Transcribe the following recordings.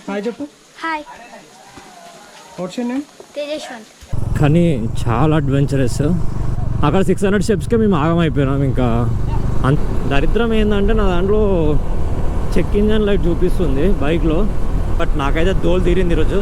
Hi చెప్పు. Hi, what's your name? Tejaswanth. కానీ చాలా అడ్వెంచరస్. అక్కడ 600 స్టెప్స్కే మేము ఆగమైపోయినాం. ఇంకా దరిద్రం ఏంటంటే నా దాంట్లో చెక్ ఇంజన్ లైట్ చూపిస్తుంది బైక్లో, బట్ నాకైతే దోలు తీరింది ఈరోజు.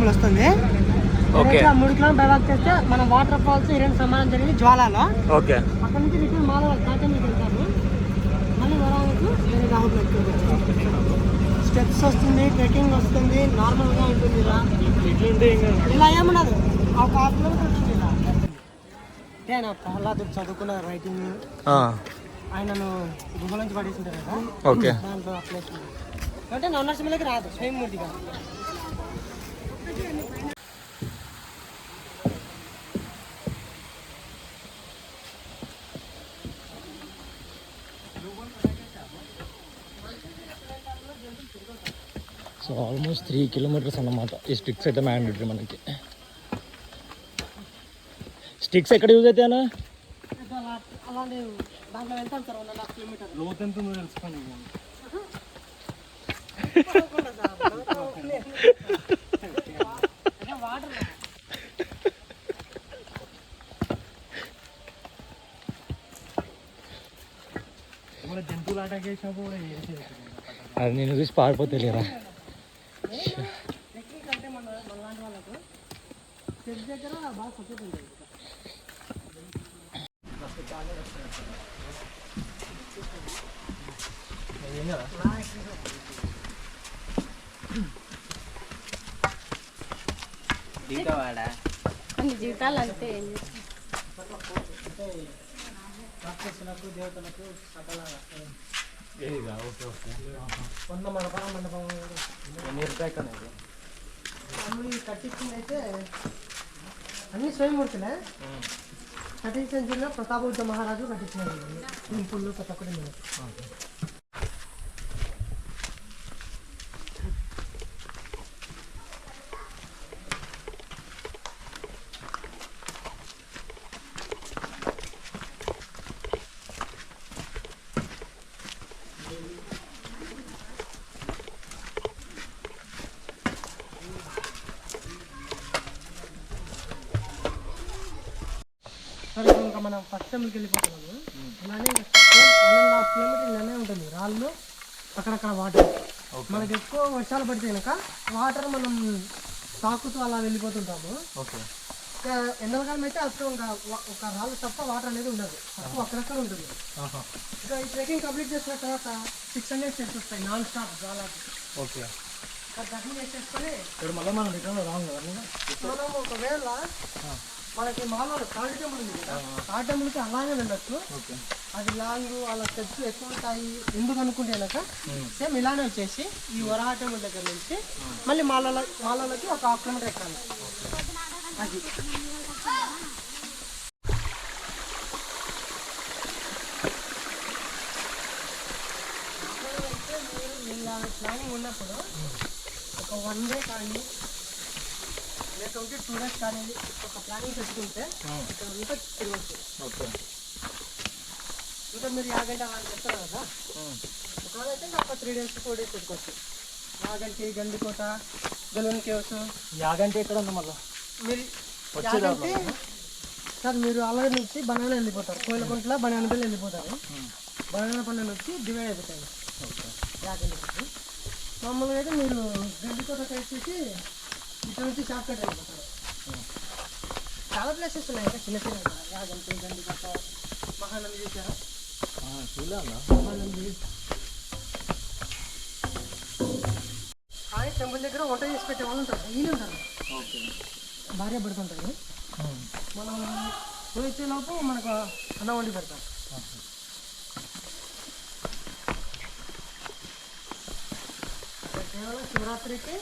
వస్తుంది. 3 కిలోమీటర్ బైవాక్ చేస్తే మనం వాటర్ ఫాల్స్ ఈ రెండు సమానం జరిగింది జ్వాలలో. ఓకే, అక్కడ నుంచి రిటర్న్ మాలవ కాటేమికి వెళ్తాము. మళ్ళీ వరాలకు వేరే రాహుల్ స్టెప్స్ వస్తుంది, ట్రెక్కింగ్ వస్తుంది, నార్మల్గా ఉంటుంది. ఇలా ఏమన్నది ఒక హాఫ్ కిలోమీటర్ ఉంటుంది. ఇలా ప్రహ్లాదు చదువుకున్న రైటింగ్ ఆయనను గుహల నుంచి పడేసింటారు కదా. ఓకే, దాంట్లో అప్లై అంటే నన్నర్సింహలకి రాదు స్వయంమూర్తిగా. సో ఆల్మోస్ట్ 3 కిలోమీటర్స్ అన్నమాట. ఈ స్టిక్స్ అయితే మ్యాండేటరీ మనకి. స్టిక్స్ ఎక్కడ యూజ్ అయితే అన్న? అలాంటి దాంట్లో వెళ్తాం సార్. 1.5 కిలోమీటర్ లోతు ఎంత ఉందో తెలుసుకోండి. జంతువులు అటాక్ చేసినప్పుడు అది నేను చూసి పారిపోతే లేరా. అంటే మన లాంటి వాళ్ళకు స్టెప్ దగ్గర బాగా సపోర్ట్ ఉంటుంది. అన్ని జీవితాలు అంతే. రాక్షసులకు దేవతలకు సకల మండపం కట్టించింది అయితే అన్ని స్వయంమూర్తులే. కట్టించిన ప్రతాపరుద్ర మహారాజు కట్టించినారు. టెంపుల్ ప్రతి ఒక్కటి. సరే, ఇంకా మనం ఫస్ట్ టైంకి వెళ్ళిపోతున్నాము. అలానే 1.5 కిలోమీటర్ ఇలానే ఉంటుంది. రాళ్ళు అక్కడక్కడ వాటర్. మనకి ఎక్కువ వర్షాలు పడితే కనుక వాటర్ మనం తాకుతూ అలా వెళ్ళిపోతుంటాము. ఎండలకాలం అయితే అసలు ఇంకా ఒక రాళ్ళు తప్ప వాటర్ అనేది ఉండదు. తక్కువ అక్కడక్కడ ఉంటుంది. ఇంకా ఈ ట్రెక్కింగ్ కంప్లీట్ చేసిన తర్వాత 600 స్టెప్స్ వస్తాయి నాన్ స్టాప్ చాలా. ఓకే, ట్రెక్కింగ్ చేసేసుకొని మళ్ళీ మనం రిటర్న్ రాము కదా. మనం ఒకవేళ మనకి మామూలు థర్డ్ టెంపుల్ ఉంది కదా, ఆ టెంపుల్కి అలాగే వెళ్ళొచ్చు. అది లాంగ్ అలా స్టెప్స్ ఎక్కువ ఉంటాయి. ఎందుకు అనుకుంటే కనుక సేమ్ ఇలానే వచ్చేసి ఈ వరాహ టెంపుల్ దగ్గర నుంచి మళ్ళీ మాలలోకి ఒక 1/2 కిలోమీటర్ ఎక్కాలి. అది ప్లానింగ్ ఉన్నప్పుడు ఒక 1 డే కానీ లేకపోతే 2 డేస్ కానీ ఒక ప్లానింగ్ పెట్టుకుంటే ఇక్కడ అంతా తిరగచ్చు. ఇంకా మీరు యాగంటి అని చెప్తారు కదా, ఒకవేళ అయితే ఒక 3 డేస్ 4 డేస్ పెట్టుకోవచ్చు. యాగంటి, గండికోట, గెలవన్ కేవ్స్. యాగంటే ఎక్కడ ఉంది మళ్ళీ? మీరు యాగంటి సార్ మీరు అలాగే నుంచి బనానా వెళ్ళిపోతారు. కోయిలకుంట్ల బనానాపల్లి వెళ్ళిపోతారు. బనానాపల్లి నుంచి డివైడ్ అయిపోతాయి యాగంటి. మామూలుగా అయితే మీరు గండికోట వచ్చేసి ఇక్కడ నుంచి షార్ట్ కట్ వెళ్ళిపోతారు. చాలా ప్లేసెస్ ఉన్నాయి ఇంకా చిన్న చిన్న. యాగంటి, గండికోట, మహానంది చూసారా? మహానంది కానీ టెంపుల్ దగ్గర వంట చేసి పెట్టే వాళ్ళు ఉంటారు. వీళ్ళు ఉంటారు, భార్య పెడుతుంటారు. మనం పోయిచ్చేలోపు మనకు అన్నం వండి పెడతాం. కేవలం శివరాత్రికి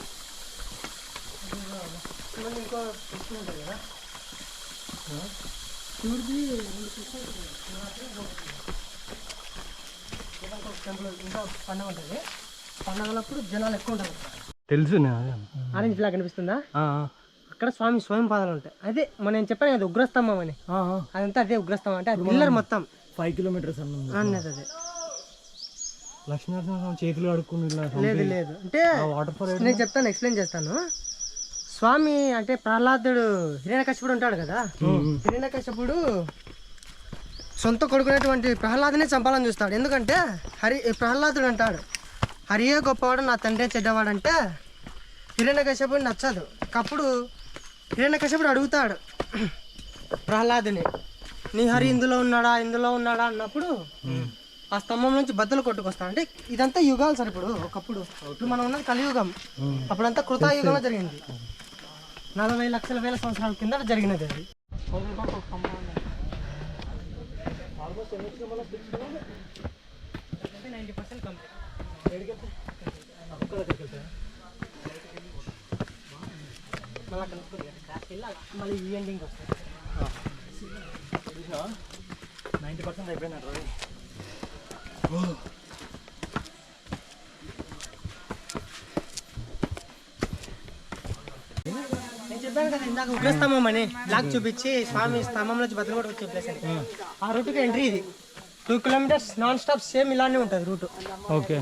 మళ్ళీ ఇంకో ఫెస్టివల్ ఉంటుంది కదా, శివుడిది టెంపుల్ ఇంకా పండుగ ఉంటుంది. పండుగలప్పుడు జనాలు ఎక్కువ ఉంటారు. తెలుసు ఆరెంజ్ ఫ్లాగ్ కనిపిస్తుందా? అక్కడ స్వామి స్వయం పాదాలు ఉంటాయి. అదే నేను చెప్పాను కదా ఉగ్రస్తంభం అని, అదంతా అదే ఉగ్రస్తంభం. అంటే అది పిల్లర్ మొత్తం 5 కిలోమీటర్స్ అన్నది. అదే లక్ష్మీనరసింహ చేతులు అడుక్కుని లేదు లేదు అంటే నేను చెప్తాను, ఎక్స్ప్లెయిన్ చేస్తాను. స్వామి అంటే ప్రహ్లాదుడు హిరణ్యకశిపుడు ఉంటాడు కదా, హిరణ్యకశిపుడు సొంత కొడుకునేటువంటి ప్రహ్లాదుని చంపాలని చూస్తాడు. ఎందుకంటే ప్రహ్లాదుడు అంటాడు హరియే గొప్పవాడు నా తండ్రి చెడ్డవాడు అంటే హిరణ్యకశిపుడు నచ్చదు. అప్పుడు హిరణ్యకశిపుడు అడుగుతాడు ప్రహ్లాదుని, నీ హరి ఇందులో ఉన్నాడా అన్నప్పుడు ఆ స్తంభం నుంచి బద్దలు కొట్టుకొస్తాడు. అంటే ఇదంతా యుగాలు సార్. ఇప్పుడు మనం ఉన్నది కలియుగం, అప్పుడంతా కృతాయుగంలో జరిగింది. 40 లక్షల వేల సంవత్సరాల కింద జరిగినది అది. మళ్ళీ ఈ ఎండింగ్ వస్తుంది. 90% అయిపోయినారు. నేను చెప్పాను కదా ఇందాక ఉగ్రస్తంభం అని బ్లాక్ చూపించి స్వామి స్తంభం నుంచి బద్దలు కూడా చెప్పేసాను. ఆ రూట్కి ఎంట్రీ ఇది 2 కిలోమీటర్స్ నాన్ స్టాప్ సేమ్ ఇలానే ఉంటుంది రూట్. ఓకే,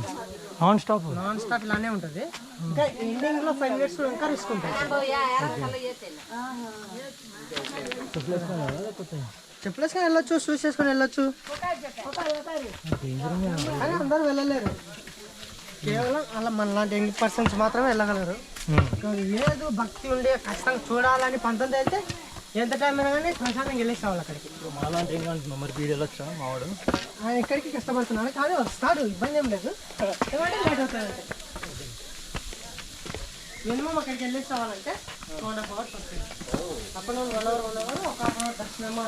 నాన్ స్టాప్ ఇలానే ఉంటుంది. ఇంకా ఎండింగ్ లో 5 మినిట్స్ ఇంకా రిస్క్ ఉంటుంది. చెప్పలేసుకొని వెళ్ళొచ్చు, షూస్ చేసుకొని వెళ్ళొచ్చు, కానీ అందరూ వెళ్ళలేరు. కేవలం అలా మనలాంటి 8% మాత్రమే వెళ్ళగలరు. లేదు భక్తి ఉండే ఖచ్చితంగా చూడాలని పంతంతో అయితే ఎంత టైం అయినా కానీ ప్రశాంతంగా వెళ్ళేసి రావాలి అక్కడికి. మాలాంటి మరి వీడు వెళ్ళొచ్చా మావాడు? ఆయన ఎక్కడికి కష్టపడుతున్నాడు కానీ వస్తాడు, ఇబ్బంది ఏం లేదు. ఏమంటే లేట్ అవుతాడంటే మినిమం అక్కడికి వెళ్ళేసి రావాలంటే 2.5 hours వస్తుంది. అప్పుడు 1 hour ఒక 1/2 hour దర్శనమో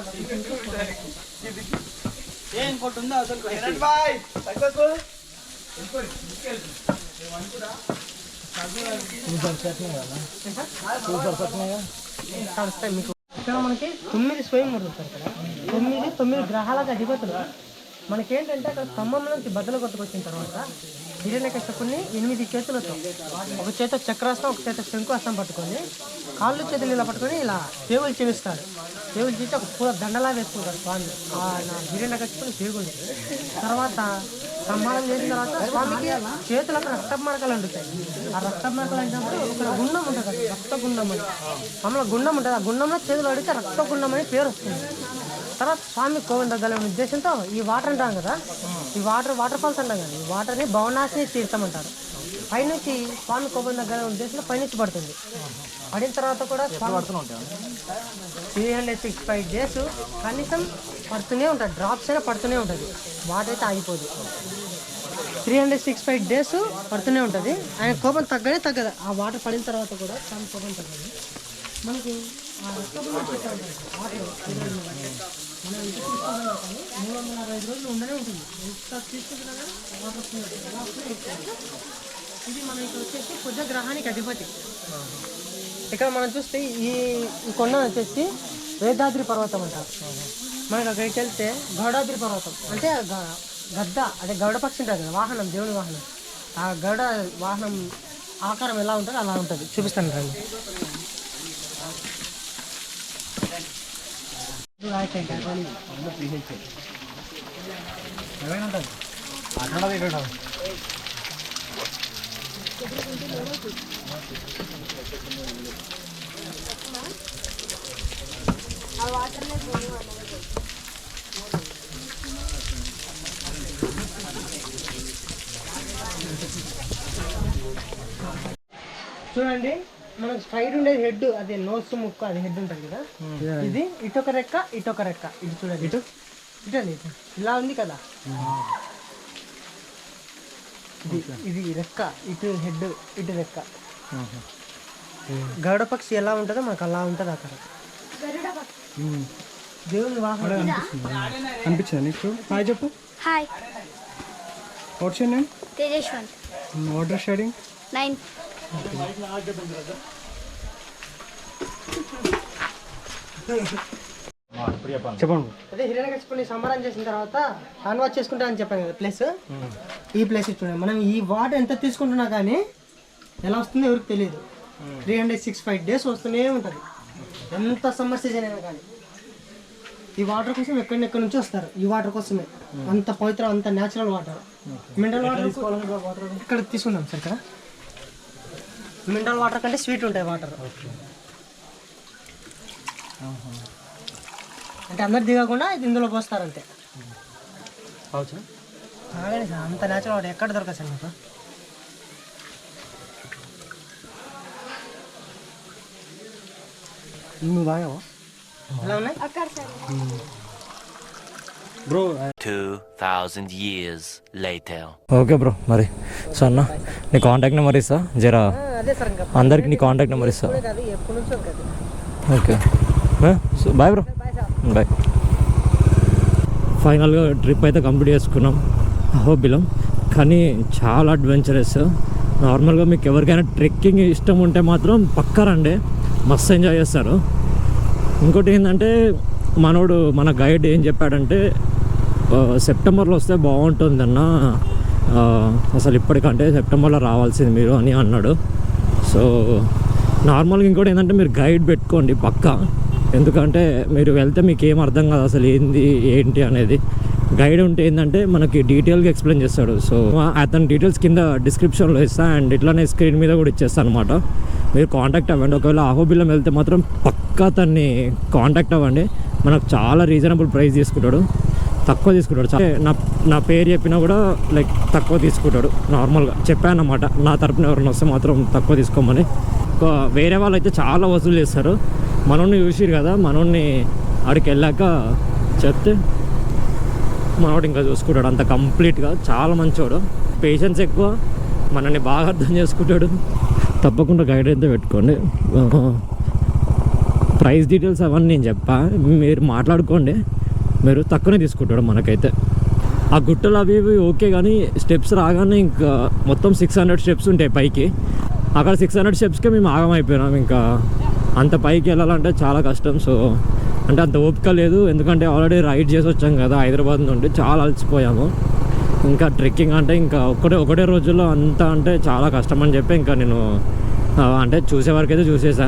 ఇంకోటి కలుస్తాయి మీకు. ఇక్కడ మనకి 9 స్వయం దొరుకుతారు. ఇక్కడ 9 గ్రహాలకు అధిపతులు. మనకేంటంటే అక్కడ స్తంభం నుంచి బద్దలు కొట్టుకొచ్చిన తర్వాత హిరణ్యకశిపుని 8 చేతులతో, ఒక చేత చక్రాస్తం, ఒక చేత శంకుస్తం పట్టుకొని కాళ్ళు చేతులు ఇలా పట్టుకొని ఇలా పేగులు చీలుస్తాడు. పేగులు చీల్చి ఒక పూల దండలా వేసుకుంటాడు స్వామి నా హిరణ్యకశిపుని పేగులు. తర్వాత సంహారం చేసిన తర్వాత స్వామికి చేతులకు రక్త మార్కలు అంటుతాయి. ఆ రక్త మార్కలు అంటున్నప్పుడు ఒక గుండం ఉంటుంది కదా, రక్త గుండం అని మామూలుగా గుండం ఉంటుంది. ఆ గుండంలో చేతులు అడిగితే రక్త గుండం అని పేరు వస్తుంది. తర్వాత స్వామి కోపం తగ్గాలనే ఉద్దేశంతో ఈ వాటర్ అంటాం కదా, ఈ వాటర్ ఫాల్స్ అంటాం కదా, ఈ వాటర్ని భవనాశిని తీర్థమంటారు. పైనుంచి స్వామి కోపం తగ్గాలనే ఉద్దేశంతో పైనుంచి పడుతుంది. పడిన తర్వాత కూడా 365 days కనీసం పడుతూనే ఉంటుంది. డ్రాప్స్ అయినా పడుతూనే ఉంటుంది, వాటర్ అయితే ఆగిపోదు. 365 days పడుతూనే ఉంటుంది. ఆయన కోపం తగ్గదు. ఆ వాటర్ పడిన తర్వాత కూడా స్వామి కోపం తగ్గదు. మనకి ఆ వాటర్ మనం ఎంత తీసుకున్నా కానీ 365 రోజులు ఉండనే ఉంటుంది. ఎంత తీసుకుంటున్నా కానీ వాటర్ వస్తుంది. ఇది మన ఇక్కడ వచ్చేసి కుజగ్రహానికి అధిపతి. ఇక్కడ మనం చూస్తే ఈ కొండ వచ్చేసి వేదాద్రి పర్వతం అంటారు. మనకి అక్కడికి వెళ్తే గౌడాద్రి పర్వతం అంటే గద్ద, అదే గౌడ పక్షి ఉంటుంది కదా, వాహనం, దేవుని వాహనం. ఆ గౌడ వాహనం ఆకారం ఎలా ఉంటుందో అలా ఉంటుంది. చూపిస్తాను రండి. చూడండి, మనకు స్ట్రైట్ ఉండేది హెడ్, అదే నోస్ ముక్కు, అది హెడ్ ఉంటుంది కదా. ఇది ఇటొక రెక్క, ఇటొక రెక్క. ఇది చూడండి, ఇటండి ఇలా ఉంది కదా, ఇది రెక్క, ఇటు హెడ్, ఇటు రెక్క. గరుడ పక్షి ఎలా ఉంటుందో మనకు అలా ఉంటుంది అక్కడ. దేవుని వాహనం అనిపించింది నీకు? హాయ్ చెప్పు. Hi, what's your name? Tejaswanth. What are studying? 9th. చెప్పండి. అదే హిరణ్యకశిపుని సంహారం చేసిన తర్వాత హ్యాండ్ వాష్ చేసుకుంటా అని చెప్పాను కదా ప్లేస్. ఈ ప్లేస్ చూడండి, మనం ఈ వాటర్ ఎంత తీసుకుంటున్నా కానీ ఎలా వస్తుందో ఎవరికి తెలియదు. 365 days వస్తూనే ఉంటుంది, ఎంత సమ్మర్ సీజన్ అయినా కానీ. ఈ వాటర్ కోసం ఎక్కడెక్కడి నుంచి వస్తారు, ఈ వాటర్ కోసమే. అంత పవిత్ర, అంత న్యాచురల్ వాటర్. మినరల్ వాటర్ ఇక్కడ తీసుకుందాం సార్. ఇక్కడ మినరల్ వాటర్ కంటే స్వీట్ ఉంటాయి వాటర్. అంటే అందరు దిగకుండా ఇది ఇందులో పోస్తారు అంతే. తాగండి సార్, అంత న్యాచురల్ వాటర్ ఎక్కడ దొరకదు సార్ మీకు. నువ్వు బాగా ఎలా ఉన్నాయి bro. 2000 years later. Okay bro, మరి సో అన్న నీ కాంటాక్ట్ నెంబర్ ఇస్తా జరా, అదే సార్. ఇంకా అందరికి నీ కాంటాక్ట్ నెంబర్ ఇస్తా. కాదు, ఎప్పటి నుంచో కదా. Okay so bye bro, bye. ఫైనల్గా ట్రిప్ అయితే కంప్లీట్ చేసుకున్నాం అహోబిలం. కానీ చాలా అడ్వెంచరస్. నార్మల్గా మీకు ఎవరికైనా ట్రెక్కింగ్ ఇష్టం ఉంటే మాత్రం పక్కా రండి, మస్తు ఎంజాయ్ చేస్తారు. ఇంకోటి ఏంటంటే మన గైడ్ ఏం చెప్పాడంటే సెప్టెంబర్లో వస్తే బాగుంటుందన్న, అసలు ఇప్పటికంటే సెప్టెంబర్లో రావాల్సింది మీరు అని అన్నాడు. సో నార్మల్గా ఇంకోటి ఏంటంటే మీరు గైడ్ పెట్టుకోండి పక్కా, ఎందుకంటే మీరు వెళ్తే మీకు ఏం అర్థం కాదు అసలు ఏంటి అనేది. గైడ్ ఉంటే ఏంటంటే మనకి డీటెయిల్గా ఎక్స్ప్లెయిన్ చేస్తాడు. సో అతని డీటెయిల్స్ కింద డిస్క్రిప్షన్లో ఇస్తా, అండ్ ఇట్లానే స్క్రీన్ మీద కూడా ఇచ్చేస్తాను అనమాట. మీరు కాంటాక్ట్ అవ్వండి. ఒకవేళ అహోబిలం వెళ్తే మాత్రం పక్కా తన్ని కాంటాక్ట్ అవ్వండి. మనకు చాలా రీజనబుల్ ప్రైస్ తీసుకుంటాడు, తక్కువ తీసుకుంటాడు. నా పేరు చెప్పినా కూడా లైక్ తక్కువ తీసుకుంటాడు. నార్మల్గా చెప్పాను అన్నమాట, నా తరపున ఎవరైనా వస్తే మాత్రం తక్కువ తీసుకోమని. వేరే వాళ్ళు అయితే చాలా వసూలు చేస్తారు. మనోడిని చూసిరు కదా, మనోడిని ఆడికి వెళ్ళాక చెప్తే మనోడు ఇంకా చూసుకుంటాడు అంత కంప్లీట్గా. చాలా మంచోడు, పేషెన్స్ ఎక్కువ, మనల్ని బాగా అర్థం చేసుకుంటాడు. తప్పకుండా గైడ్ అయితే పెట్టుకోండి. ప్రైస్ డీటెయిల్స్ అవన్నీ నేను చెప్పా, మీరు మాట్లాడుకోండి. మీరు తక్కువనే తీసుకుంటాడు మనకైతే. ఆ గుట్టలు అవి ఇవి ఓకే, కానీ స్టెప్స్ రాగానే ఇంకా మొత్తం 600 స్టెప్స్ ఉంటాయి పైకి. అక్కడ 600 స్టెప్స్కే మేము ఆగమైపోయినాం. ఇంకా అంత పైకి వెళ్ళాలంటే చాలా కష్టం. సో అంటే అంత ఓపిక లేదు, ఎందుకంటే ఆల్రెడీ రైడ్ చేసి వచ్చాం కదా హైదరాబాద్ నుండి, చాలా అలసిపోయాము. ఇంకా ట్రెక్కింగ్ అంటే ఇంకా ఒకటే రోజుల్లో అంత అంటే చాలా కష్టం అని చెప్పి ఇంకా నేను అంటే చూసే వరకు అయితే చూసేసా.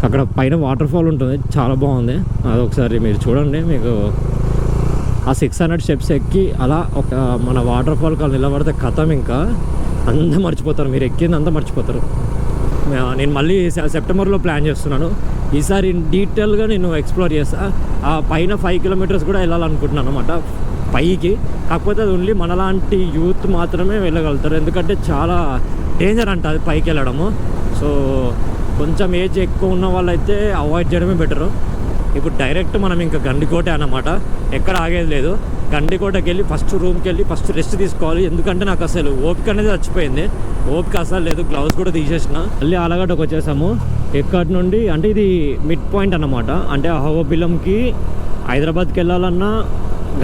అక్కడ పైన వాటర్ ఫాల్ ఉంటుంది, చాలా బాగుంది. అది ఒకసారి మీరు చూడండి. మీకు ఆ 600 స్టెప్స్ ఎక్కి అలా ఒక మన వాటర్ ఫాల్ కాల్ నిలబడితే కథం, ఇంకా అంతా మర్చిపోతారు, మీరు ఎక్కింది అంతా మర్చిపోతారు. నేను మళ్ళీ సెప్టెంబర్లో ప్లాన్ చేస్తున్నాను. ఈసారి డీటెయిల్గా నేను ఎక్స్ప్లోర్ చేస్తా. ఆ పైన 5 kilometers కూడా వెళ్ళాలనుకుంటున్నాను అనమాట పైకి. కాకపోతే అది ఓన్లీ మనలాంటి యూత్ మాత్రమే వెళ్ళగలుగుతారు, ఎందుకంటే చాలా డేంజర్ అంట అది పైకి వెళ్ళడము. సో కొంచెం ఏజ్ ఎక్కువ ఉన్న వాళ్ళైతే అవాయిడ్ చేయడమే బెటరు. ఇప్పుడు డైరెక్ట్ మనం ఇంకా గండికోట అన్నమాట, ఎక్కడ ఆగేది లేదు. గండికోటకి వెళ్ళి ఫస్ట్ రూమ్కి వెళ్ళి ఫస్ట్ రెస్ట్ తీసుకోవాలి, ఎందుకంటే నాకు అసలు ఓపిక అనేది చచ్చిపోయింది. ఓపిక అసలు లేదు, గ్లౌస్ కూడా తీసేసిన. మళ్ళీ ఆలగడ్డకు వచ్చేసాము. ఎక్కడి నుండి అంటే ఇది మిడ్ పాయింట్ అన్నమాట. అంటే అహోబిలంకి హైదరాబాద్కి వెళ్ళాలన్నా,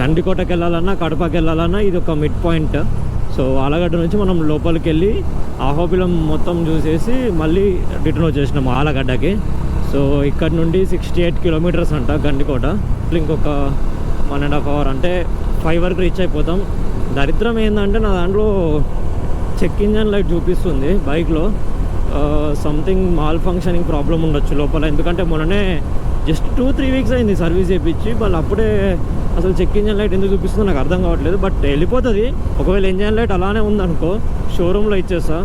గండికోటకి వెళ్ళాలన్నా, కడపకి వెళ్ళాలన్నా ఇది ఒక మిడ్ పాయింట్. సో ఆలగడ్డ నుంచి మనం లోపలికి వెళ్ళి అహోబిలం మొత్తం చూసేసి మళ్ళీ రిటర్న్ వచ్చేసినాము ఆలగడ్డకి. సో ఇక్కడ నుండి 68 kilometers అంట గండికోట. ఇంకొక 1.5 hours అంటే 5 వరకు రీచ్ అయిపోతాం. దరిద్రం ఏంటంటే నా దాంట్లో చెక్ ఇంజన్ లైట్ చూపిస్తుంది బైక్లో. సంథింగ్ మాల్ ఫంక్షనింగ్ ప్రాబ్లం ఉండొచ్చు లోపల, ఎందుకంటే మొన్ననే జస్ట్ 2-3 weeks అయింది సర్వీస్ చేయించి. వాళ్ళు అప్పుడే అసలు చెక్ ఇంజన్ లైట్ ఎందుకు చూపిస్తుందో నాకు అర్థం కావట్లేదు. బట్ వెళ్ళిపోతుంది. ఒకవేళ ఇంజన్ లైట్ అలానే ఉందనుకో షోరూంలో ఇచ్చేస్తా,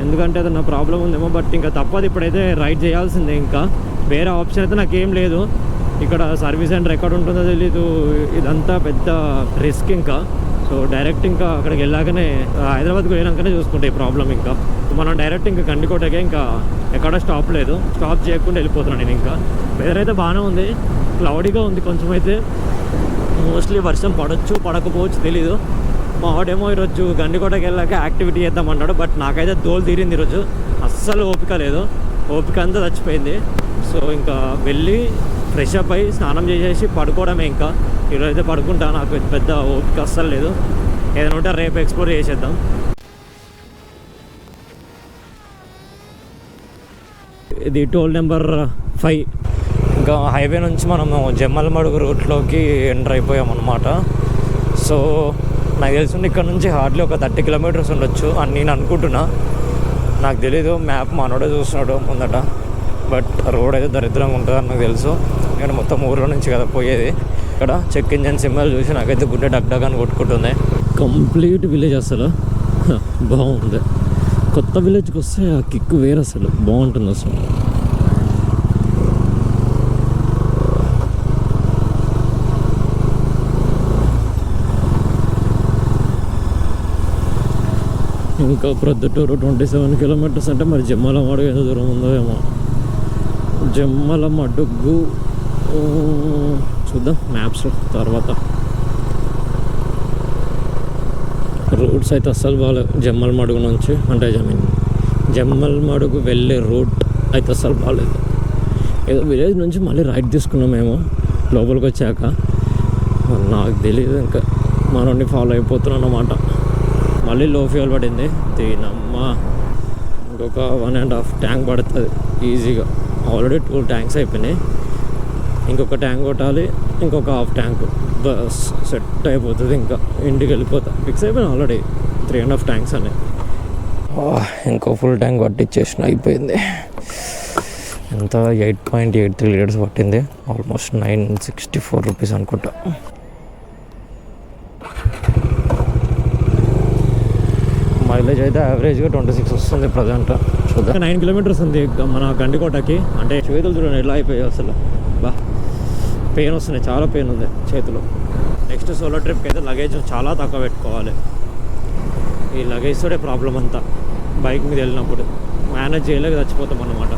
ఎందుకంటే అది నా ప్రాబ్లం ఉందేమో. బట్ ఇంకా తప్పదు, ఇప్పుడైతే రైడ్ చేయాల్సిందే. ఇంకా వేరే ఆప్షన్ అయితే నాకేం లేదు. ఇక్కడ సర్వీస్ సెంటర్ ఎక్కడ ఉంటుందో తెలీదు, ఇదంతా పెద్ద రిస్క్. ఇంకా సో డైరెక్ట్ ఇంకా అక్కడికి వెళ్ళాకనే హైదరాబాద్కి వెళ్ళాకనే చూసుకుంటే ఈ ప్రాబ్లం. ఇంకా మనం డైరెక్ట్ ఇంకా గండికోటకే, ఇంకా ఎక్కడ స్టాప్ లేదు, స్టాప్ చేయకుండా వెళ్ళిపోతున్నాను నేను. ఇంకా వెదర్ అయితే బాగానే ఉంది, క్లౌడీగా ఉంది కొంచెం అయితే. మోస్ట్లీ వర్షం పడవచ్చు పడకపోవచ్చు తెలీదు. మా వాడేమో ఈరోజు గండికోటకి వెళ్ళాక యాక్టివిటీ చేద్దామన్నాడు, బట్ నాకైతే దోలు తీరింది ఈరోజు. అస్సలు ఓపిక లేదు, ఓపిక అంతా చచ్చిపోయింది. సో ఇంకా వెళ్ళి ఫ్రెష్ అప్ అయ్యి స్నానం చేసేసి పడుకోవడమే. ఇంకా ఈరోజు అయితే పడుకుంటా, నాకు పెద్ద ఓపిక అస్సలు లేదు. ఏదైనా ఉంటే రేపు ఎక్స్ప్లోర్ చేసేద్దాం. ఇది టోల్ నెంబర్ 5 ఇంకా హైవే నుంచి మనము జమ్మలమడుగు రూట్లోకి ఎంటర్ అయిపోయాం అనమాట. సో నాకు తెలిసింది ఇక్కడ నుంచి హార్డ్లీ ఒక 30 కిలోమీటర్స్ ఉండొచ్చు అని నేను అనుకుంటున్నా. నాకు తెలీదు, మ్యాప్ మనోడే చూస్తున్నాడు ముందట. బట్ రోడ్ అయితే దరిద్రంగా ఉంటుందని నాకు తెలుసు, ఎందుకంటే మొత్తం ఊర్లో నుంచి కదా పోయేది. ఇక్కడ చెక్ ఇంజన్ సింబల్ చూసి నాకైతే గుడ్డ డగ్ డగ్ అని కొట్టుకుంటుంది. కంప్లీట్ విలేజ్ అసలు బాగుంది. కొత్త విలేజ్కి వస్తే ఆ కిక్ వేరు, అసలు బాగుంటుంది అసలు. ఇంకా ప్రొద్దుటూరు 27 కిలోమీటర్స్ అంటే మరి జమ్మలమడుగు ఎంత దూరం ఉందో ఏమో. జమ్మలమడుగు చూద్దాం మ్యాప్స్లో తర్వాత. రూట్స్ అయితే అస్సలు బాగాలేవు జమ్మలమడుగు నుంచి, అంటే జమ్మలమడుగు వెళ్ళే రూట్ అయితే అస్సలు బాగాలేదు. ఏదో విలేజ్ నుంచి మళ్ళీ రైట్ తీసుకున్నాం మేము లోపలికి వచ్చాక. నాకు తెలియదు, ఇంకా మనోడిని ఫాలో అయిపోతున్నాం అన్నమాట. మళ్ళీ లో ఫ్యూయల్ పడింది. దీనమ్మ ఇంకొక 1.5 ట్యాంక్ పడుతుంది ఈజీగా. ఆల్రెడీ 2 ట్యాంక్స్ అయిపోయినాయి, ఇంకొక ట్యాంక్ కొట్టాలి, ఇంకొక హాఫ్ ట్యాంక్, బస్ సెట్ అయిపోతుంది. ఇంకా ఇంటికి వెళ్ళిపోతా. ఫిక్స్ అయిపోయినా ఆల్రెడీ 3.5 ట్యాంక్స్ అని. ఇంకో ఫుల్ ట్యాంక్ పట్టించేసిన అయిపోయింది. ఎంత 8.83 లీటర్స్ పట్టింది, ఆల్మోస్ట్ 964 రూపీస్ అనుకుంటా. మైలేజ్ అయితే యావరేజ్గా 26 వస్తుంది ప్రజెంట్. చూద్దాం. 9 కిలోమీటర్స్ ఉంది మన గండికోటకి. అంటే చేతులు చూడండి ఎలా అయిపోయాయి అసలు. బా పెయిన్ వస్తున్నాయి, చాలా పెయిన్ ఉంది చేతులు. నెక్స్ట్ సోలో ట్రిప్కి అయితే లగేజ్ చాలా తక్కువ పెట్టుకోవాలి. ఈ లగేజ్ తోటే ప్రాబ్లం అంతా. బైక్ మీద వెళ్ళినప్పుడు మేనేజ్ చేయలేక చచ్చిపోతాం అన్నమాట.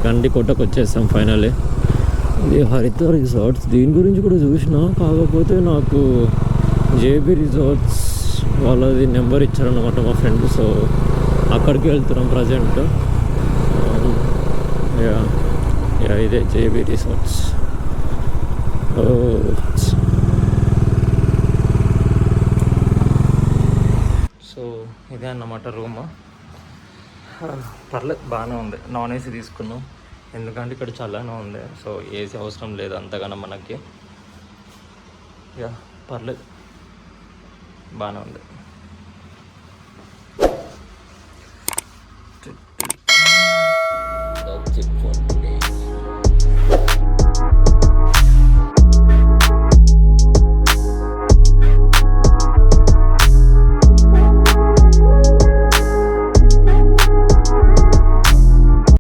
గండికోటకు వచ్చేసాం ఫైనల్లీ. ఇది హరిత రిసార్ట్స్, దీని గురించి కూడా చూసిన, కాకపోతే నాకు జేబీ రిసార్ట్స్ వాళ్ళది నెంబర్ ఇచ్చారన్నమాట మా ఫ్రెండ్. సో అక్కడికి వెళ్తున్నాం ప్రజెంట్. ఇదే జేబీ రిసార్ట్స్. సో ఇదే అన్నమాట రూమ్. పర్లేదు, బాగానే ఉంది. నాన్ ఏసీ తీసుకున్నాం ఎందుకంటే ఇక్కడ చల్లగా ఉంది. సో ఏసీ అవసరం లేదు అంతగానో మనకి. పర్లేదు, బాగానే ఉంది.